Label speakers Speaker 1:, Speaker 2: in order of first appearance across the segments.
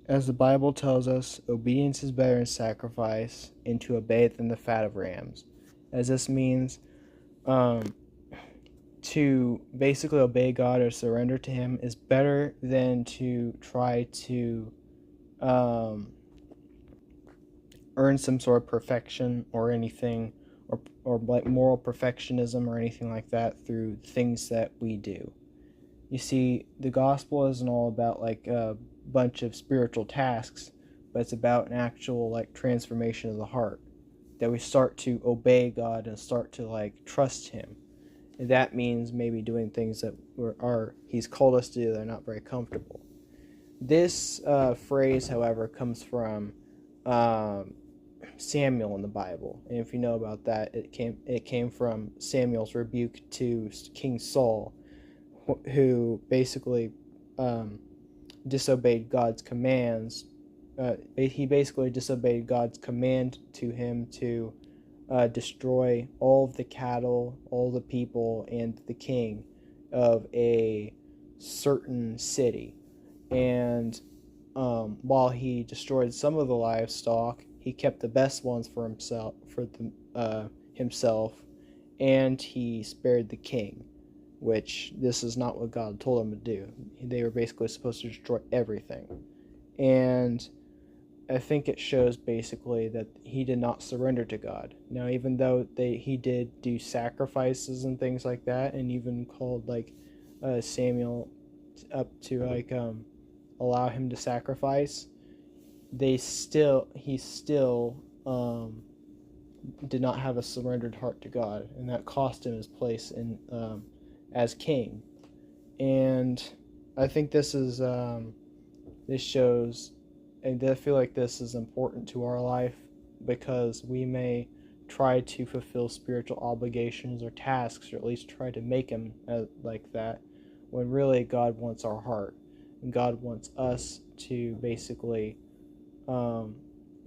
Speaker 1: As the Bible tells us, obedience is better than sacrifice, and to obey than the fat of rams. As this means um, to basically obey God or surrender to Him is better than to try to um, earn some sort of perfection or anything, or like moral perfectionism or anything like that through things that we do. You see, the gospel isn't all about like a bunch of spiritual tasks, but it's about an actual like transformation of the heart, that we start to obey God and start to like trust Him. And that means maybe doing things that He's called us to do that are not very comfortable. This phrase, however, comes from um, Samuel in the Bible, and if you know about that, it came from Samuel's rebuke to King Saul, who basically um, disobeyed God's commands. He basically disobeyed God's command to him to destroy all of the cattle, all the people, and the king of a certain city. And while he destroyed some of the livestock, he kept the best ones for himself, and he spared the king, which this is not what God told him to do. They were basically supposed to destroy everything. And I think it shows basically that he did not surrender to God. Now, even though he did do sacrifices and things like that, and even called like Samuel up to like allow him to sacrifice, he still did not have a surrendered heart to God, and that cost him his place in as king. And I think this shows, and I feel like this is important to our life, because we may try to fulfill spiritual obligations or tasks, or at least try to make them like that, when really God wants our heart, and God wants us to basically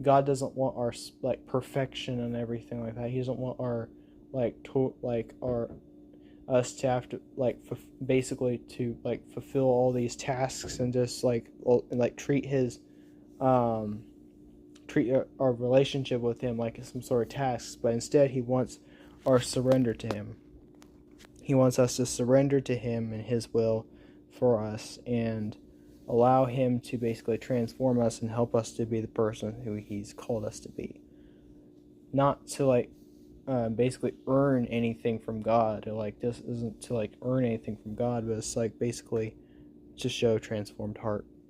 Speaker 1: God doesn't want our like perfection and everything like that. He doesn't want our our us to have to like basically to like fulfill all these tasks and just like treat his um treat our relationship with him like some sort of tasks, but instead he wants our surrender to him. He wants us to surrender to him and his will for us, and allow him to basically transform us and help us to be the person who he's called us to be. Not to basically earn anything from God. Or like this isn't to like earn anything from God, but it's like basically to show a transformed heart.